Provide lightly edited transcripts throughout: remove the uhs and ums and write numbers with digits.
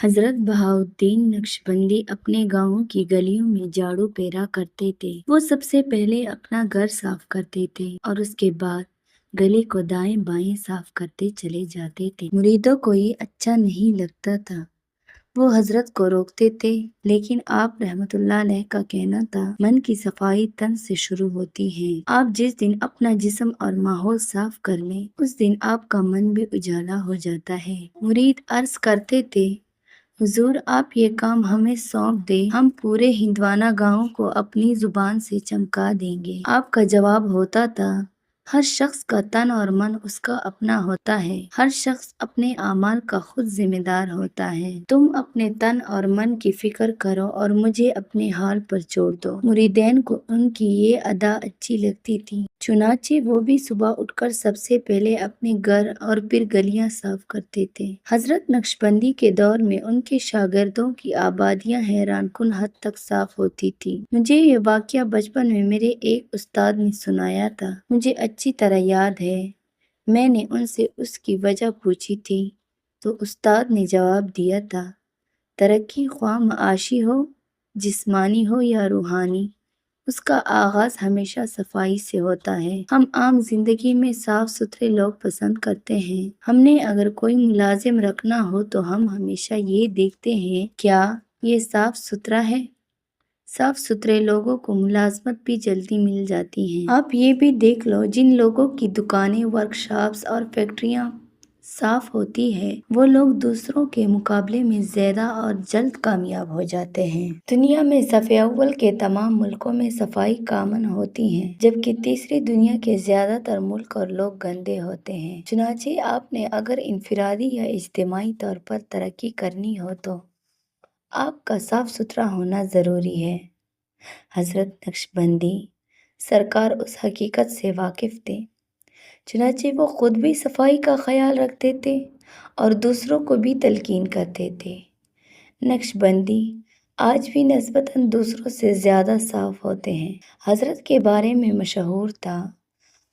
حضرت بہاؤالدین نقشبندی اپنے گاؤں کی گلیوں میں جھاڑو پھیرا کرتے تھے۔ وہ سب سے پہلے اپنا گھر صاف کرتے تھے اور اس کے بعد گلی کو دائیں بائیں صاف کرتے چلے جاتے تھے۔ مریدوں کو یہ اچھا نہیں لگتا تھا، وہ حضرت کو روکتے تھے، لیکن آپ رحمت اللہ علیہ کا کہنا تھا، من کی صفائی تن سے شروع ہوتی ہے۔ آپ جس دن اپنا جسم اور ماحول صاف کر لیں، اس دن آپ کا من بھی اجالا ہو جاتا ہے۔ مرید عرض کرتے تھے، حضور آپ یہ کام ہمیں سونپ دیں، ہم پورے ہندوانہ گاؤں کو اپنی زبان سے چمکا دیں گے۔ آپ کا جواب ہوتا تھا، ہر شخص کا تن اور من اس کا اپنا ہوتا ہے، ہر شخص اپنے اعمال کا خود ذمہ دار ہوتا ہے۔ تم اپنے تن اور من کی فکر کرو اور مجھے اپنے حال پر چھوڑ دو۔ مریدین کو ان کی یہ ادا اچھی لگتی تھی، چنانچہ وہ بھی صبح اٹھ کر سب سے پہلے اپنے گھر اور پھر گلیاں صاف کرتے تھے۔ حضرت نقشبندی کے دور میں ان کے شاگردوں کی آبادیاں حیران کن حد تک صاف ہوتی تھی۔ مجھے یہ واقعہ بچپن میں میرے ایک استاد نے سنایا تھا، مجھے اچھی طرح یاد ہے۔ میں نے ان سے اس کی وجہ پوچھی تھی تو استاد نے جواب دیا تھا، ترقی خواہ معاشی ہو، جسمانی ہو یا روحانی، اس کا آغاز ہمیشہ صفائی سے ہوتا ہے۔ ہم عام زندگی میں صاف ستھرے لوگ پسند کرتے ہیں۔ ہم نے اگر کوئی ملازم رکھنا ہو تو ہم ہمیشہ یہ دیکھتے ہیں کیا یہ صاف ستھرا ہے۔ صاف ستھرے لوگوں کو ملازمت بھی جلدی مل جاتی ہے۔ آپ یہ بھی دیکھ لو، جن لوگوں کی دکانیں، ورکشاپس اور فیکٹریاں صاف ہوتی ہے، وہ لوگ دوسروں کے مقابلے میں زیادہ اور جلد کامیاب ہو جاتے ہیں۔ دنیا میں صف اول کے تمام ملکوں میں صفائی کامن ہوتی ہے، جبکہ تیسری دنیا کے زیادہ تر ملک اور لوگ گندے ہوتے ہیں۔ چنانچہ آپ نے اگر انفرادی یا اجتماعی طور پر ترقی کرنی ہو تو آپ کا صاف ستھرا ہونا ضروری ہے۔ حضرت نقشبندی سرکار اس حقیقت سے واقف تھے، چنانچہ وہ خود بھی صفائی کا خیال رکھتے تھے اور دوسروں کو بھی تلقین کرتے تھے۔ نقشبندی آج بھی نسبتاً دوسروں سے زیادہ صاف ہوتے ہیں۔ حضرت کے بارے میں مشہور تھا،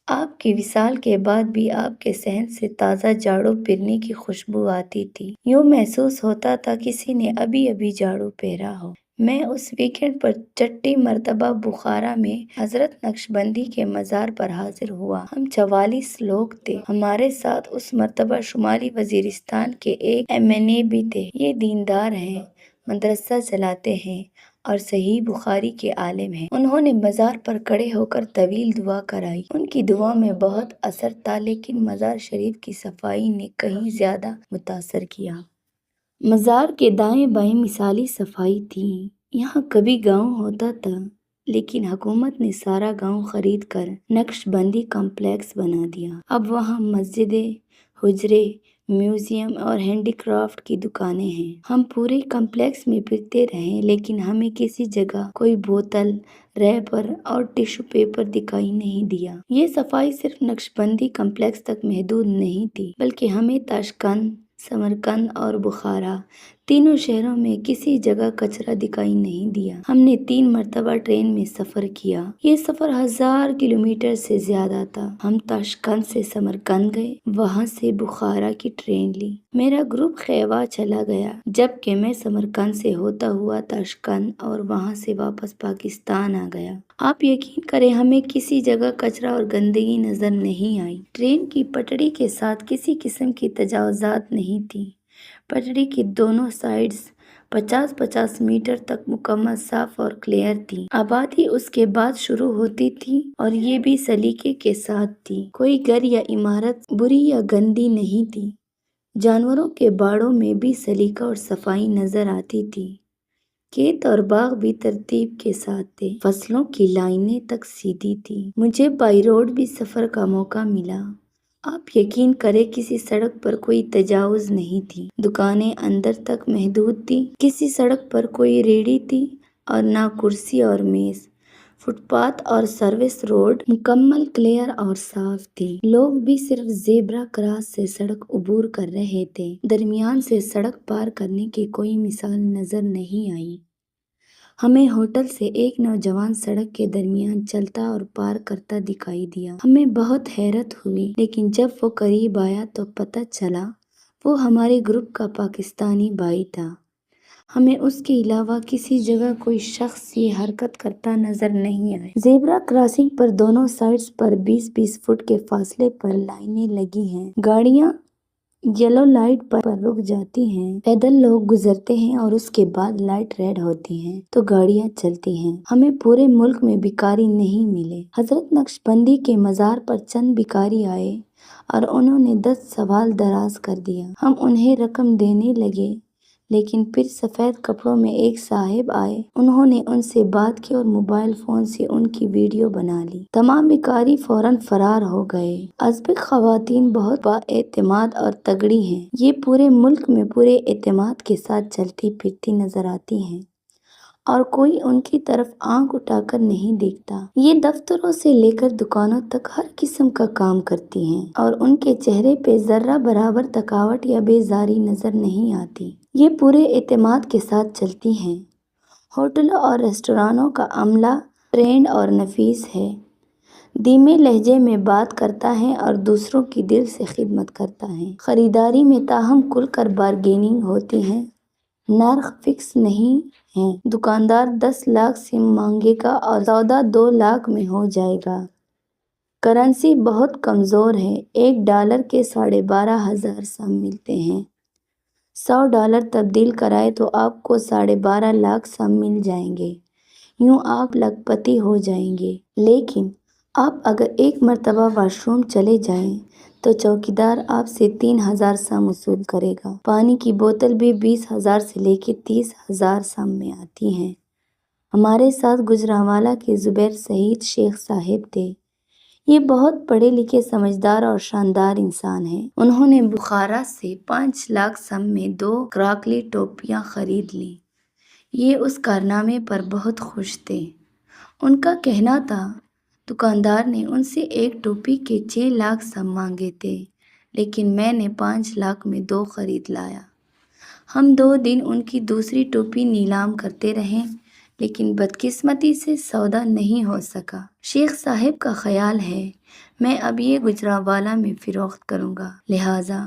آپ کی وصال کے بعد بھی آپ کے صحن سے تازہ جھاڑو پھرنے کی خوشبو آتی تھی، یوں محسوس ہوتا تھا کسی نے ابھی ابھی جھاڑو پھیرا ہو۔ میں اس ویکینڈ پر چھٹی مرتبہ بخارا میں حضرت نقشبندی کے مزار پر حاضر ہوا۔ ہم 44 لوگ تھے، ہمارے ساتھ اس مرتبہ شمالی وزیرستان کے ایک MNA بھی تھے۔ یہ دیندار ہیں، مدرسہ چلاتے ہیں اور صحیح بخاری کے عالم ہیں۔ انہوں نے مزار پر کھڑے ہو کر طویل دعا کرائی۔ ان کی دعا میں بہت اثر تھا، لیکن مزار شریف کی صفائی نے کہیں زیادہ متاثر کیا۔ مزار کے دائیں بائیں مثالی صفائی تھی۔ یہاں کبھی گاؤں ہوتا تھا، لیکن حکومت نے سارا گاؤں خرید کر نقشبندی کمپلیکس بنا دیا۔ اب وہاں مسجدیں، حجرے، میوزیم اور ہینڈی کرافٹ کی دکانیں ہیں۔ ہم پورے کمپلیکس میں پھرتے رہے، لیکن ہمیں کسی جگہ کوئی بوتل، ریپر اور ٹشو پیپر دکھائی نہیں دیا۔ یہ صفائی صرف نقشبندی کمپلیکس تک محدود نہیں تھی، بلکہ ہمیں تاشقند، سمرقند اور بخارا تینوں شہروں میں کسی جگہ کچرا دکھائی نہیں دیا۔ ہم نے 3 مرتبہ ٹرین میں سفر کیا۔ یہ سفر 1000 کلومیٹر سے زیادہ تھا۔ ہم تاشقند سے سمرقند گئے، وہاں سے بخارا کی ٹرین لی۔ میرا گروپ خیوا چلا گیا، جبکہ میں سمرقند سے ہوتا ہوا تاشقند اور وہاں سے واپس پاکستان آ گیا۔ آپ یقین کریں، ہمیں کسی جگہ کچرا اور گندگی نظر نہیں آئی۔ ٹرین کی پٹڑی کے ساتھ کسی قسم کی تجاوزات نہیں تھی۔ پٹڑی کی دونوں سائیڈز 50-50 میٹر تک مکمل صاف اور کلیئر تھی۔ آبادی اس کے بعد شروع ہوتی تھی اور یہ بھی سلیقے کے ساتھ تھی۔ کوئی گھر یا عمارت بری یا گندی نہیں تھی۔ جانوروں کے باڑوں میں بھی سلیقہ اور صفائی نظر آتی تھی۔ کھیت اور باغ بھی ترتیب کے ساتھ تھے، فصلوں کی لائنیں تک سیدھی تھی۔ مجھے بائی روڈ بھی سفر کا موقع ملا۔ آپ یقین کریں، کسی سڑک پر کوئی تجاوز نہیں تھی، دکانیں اندر تک محدود تھی، کسی سڑک پر کوئی ریہڑی تھی اور نہ کرسی اور میز۔ فٹ پاتھ اور سروس روڈ مکمل کلیئر اور صاف تھی۔ لوگ بھی صرف زیبرا کراس سے سڑک عبور کر رہے تھے، درمیان سے سڑک پار کرنے کی کوئی مثال نظر نہیں آئی۔ ہمیں ہوٹل سے ایک نوجوان سڑک کے درمیان چلتا اور پار کرتا دکھائی دیا۔ ہمیں بہت حیرت ہوئی، لیکن جب وہ قریب آیا تو پتہ چلا وہ ہمارے گروپ کا پاکستانی بھائی تھا۔ ہمیں اس کے علاوہ کسی جگہ کوئی شخص یہ حرکت کرتا نظر نہیں آیا۔ زیبرا کراسنگ پر دونوں سائڈز پر 20-20 فٹ کے فاصلے پر لائنیں لگی ہیں۔ گاڑیاں یلو لائٹ پر رک جاتی ہیں، پیدل لوگ گزرتے ہیں اور اس کے بعد لائٹ ریڈ ہوتی ہے تو گاڑیاں چلتی ہیں۔ ہمیں پورے ملک میں بھکاری نہیں ملے۔ حضرت نقشبندی کے مزار پر چند بھکاری آئے اور انہوں نے 10 سوال دراز کر دیا۔ ہم انہیں رقم دینے لگے، لیکن پھر سفید کپڑوں میں ایک صاحب آئے۔ انہوں نے ان سے بات کی اور موبائل فون سے ان کی ویڈیو بنا لی۔ تمام بھکاری فوراً فرار ہو گئے۔ ازبک خواتین بہت با اعتماد اور تگڑی ہیں۔ یہ پورے ملک میں پورے اعتماد کے ساتھ چلتی پھرتی نظر آتی ہیں اور کوئی ان کی طرف آنکھ اٹھا کر نہیں دیکھتا۔ یہ دفتروں سے لے کر دکانوں تک ہر قسم کا کام کرتی ہیں اور ان کے چہرے پہ ذرہ برابر تھکاوٹ یا بیزاری نظر نہیں آتی۔ یہ پورے اعتماد کے ساتھ چلتی ہیں۔ ہوٹلوں اور ریسٹورانوں کا عملہ ٹرینڈ اور نفیس ہے، دھیمے لہجے میں بات کرتا ہے اور دوسروں کی دل سے خدمت کرتا ہے۔ خریداری میں تاہم کھل کر بارگیننگ ہوتی ہے، نرخ فکس نہیں ہیں۔ دکاندار 10 لاکھ سم مانگے گا اور سودا 2 لاکھ میں ہو جائے گا۔ کرنسی بہت کمزور ہے، $1 کے 12,500 سم ملتے ہیں۔ $100 تبدیل کرائے تو آپ کو 12.5 لاکھ سم مل جائیں گے۔ یوں آپ لاکھ پتی ہو جائیں گے۔ لیکن آپ اگر ایک مرتبہ واش روم چلے جائیں تو چوکیدار آپ سے 3,000 سم وصول کرے گا۔ پانی کی بوتل بھی 20,000 سے لے کے 30,000 سم میں آتی ہیں۔ ہمارے ساتھ گجرانوالہ کے زبیر سعید شیخ صاحب تھے۔ یہ بہت پڑھے لکھے، سمجھدار اور شاندار انسان ہیں۔ انہوں نے بخارا سے 5 لاکھ سم میں 2 کراکری ٹوپیاں خرید لیں۔ یہ اس کارنامے پر بہت خوش تھے۔ ان کا کہنا تھا، دکاندار نے ان سے ایک ٹوپی کے 6 لاکھ سم مانگے تھے، لیکن میں نے 5 لاکھ میں 2 خرید لایا۔ ہم 2 دن ان کی دوسری ٹوپی نیلام کرتے رہے، لیکن بدقسمتی سے سودا نہیں ہو سکا۔ شیخ صاحب کا خیال ہے، میں اب یہ گجرانوالہ میں فروخت کروں گا، لہٰذا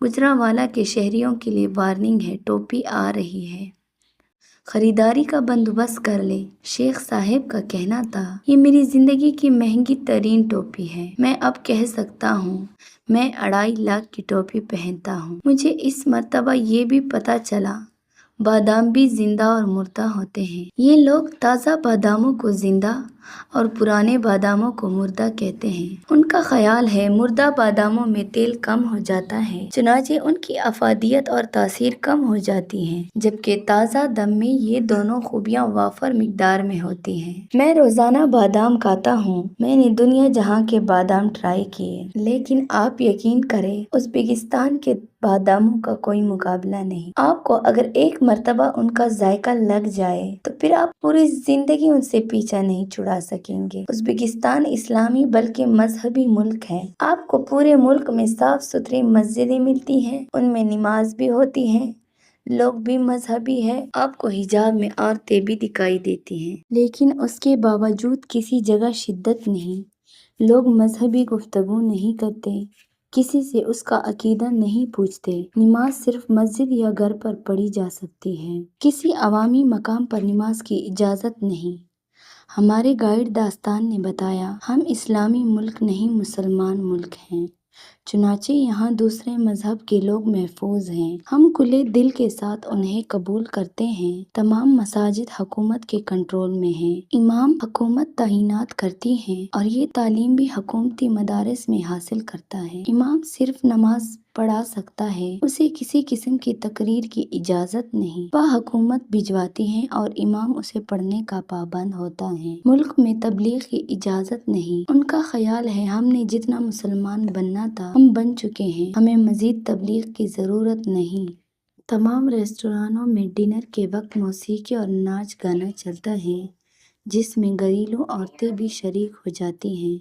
گجرانوالہ کے شہریوں کے لیے وارننگ ہے، ٹوپی آ رہی ہے، خریداری کا بندوبست کر لیں۔ شیخ صاحب کا کہنا تھا، یہ میری زندگی کی مہنگی ترین ٹوپی ہے۔ میں اب کہہ سکتا ہوں میں 2.5 لاکھ کی ٹوپی پہنتا ہوں۔ مجھے اس مرتبہ یہ بھی پتہ چلا، بادام بھی زندہ اور مردہ ہوتے ہیں۔ یہ لوگ تازہ باداموں کو زندہ اور پرانے باداموں کو مردہ کہتے ہیں۔ ان کا خیال ہے مردہ باداموں میں تیل کم ہو جاتا ہے، چنانچہ ان کی افادیت اور تاثیر کم ہو جاتی ہے، جبکہ تازہ دم میں یہ دونوں خوبیاں وافر مقدار میں ہوتی ہیں۔ میں روزانہ بادام کھاتا ہوں۔ میں نے دنیا جہاں کے بادام ٹرائی کیے، لیکن آپ یقین کریں ازبکستان کے باداموں کا کوئی مقابلہ نہیں۔ آپ کو اگر ایک مرتبہ ان کا ذائقہ لگ جائے تو پھر آپ پوری زندگی ان سے پیچھا نہیں چھڑا سکیں گے۔ ازبکستان اسلامی بلکہ مذہبی ملک ہے۔ آپ کو پورے ملک میں صاف ستھری مسجدیں ملتی ہیں، ان میں نماز بھی ہوتی ہے، لوگ بھی مذہبی ہیں، آپ کو حجاب میں عورتیں بھی دکھائی دیتی ہیں، لیکن اس کے باوجود کسی جگہ شدت نہیں، لوگ مذہبی گفتگو نہیں کرتے، کسی سے اس کا عقیدہ نہیں پوچھتے، نماز صرف مسجد یا گھر پر پڑھی جا سکتی ہے، کسی عوامی مقام پر نماز کی اجازت نہیں۔ ہمارے گائیڈ داستان نے بتایا، ہم اسلامی ملک نہیں مسلمان ملک ہیں، چنانچہ یہاں دوسرے مذہب کے لوگ محفوظ ہیں، ہم کھلے دل کے ساتھ انہیں قبول کرتے ہیں۔ تمام مساجد حکومت کے کنٹرول میں ہیں، امام حکومت تعینات کرتی ہے اور یہ تعلیم بھی حکومتی مدارس میں حاصل کرتا ہے۔ امام صرف نماز پڑھا سکتا ہے، اسے کسی قسم کی تقریر کی اجازت نہیں۔ وہ حکومت بھجواتی ہے اور امام اسے پڑھنے کا پابند ہوتا ہے۔ ملک میں تبلیغ کی اجازت نہیں۔ ان کا خیال ہے ہم نے جتنا مسلمان بننا تھا ہم بن چکے ہیں، ہمیں مزید تبلیغ کی ضرورت نہیں۔ تمام ریسٹورانوں میں ڈنر کے وقت موسیقی اور ناچ گانا چلتا ہے، جس میں گھریلو عورتیں بھی شریک ہو جاتی ہیں۔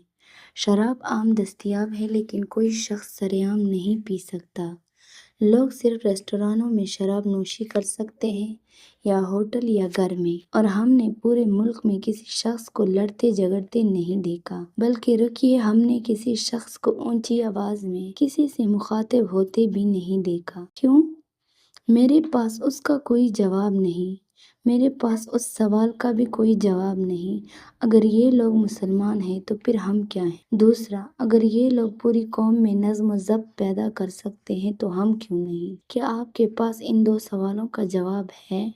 شراب عام دستیاب ہے، لیکن کوئی شخص سرعام نہیں پی سکتا۔ لوگ صرف ریسٹورانوں میں شراب نوشی کر سکتے ہیں یا ہوٹل یا گھر میں، اور ہم نے پورے ملک میں کسی شخص کو لڑتے جھگڑتے نہیں دیکھا، بلکہ رکیے ہم نے کسی شخص کو اونچی آواز میں کسی سے مخاطب ہوتے بھی نہیں دیکھا۔ کیوں؟ میرے پاس اس کا کوئی جواب نہیں، میرے پاس اس سوال کا بھی کوئی جواب نہیں۔ اگر یہ لوگ مسلمان ہیں تو پھر ہم کیا ہیں؟ دوسرا، اگر یہ لوگ پوری قوم میں نظم و ضبط پیدا کر سکتے ہیں تو ہم کیوں نہیں؟ کیا آپ کے پاس ان دو سوالوں کا جواب ہے؟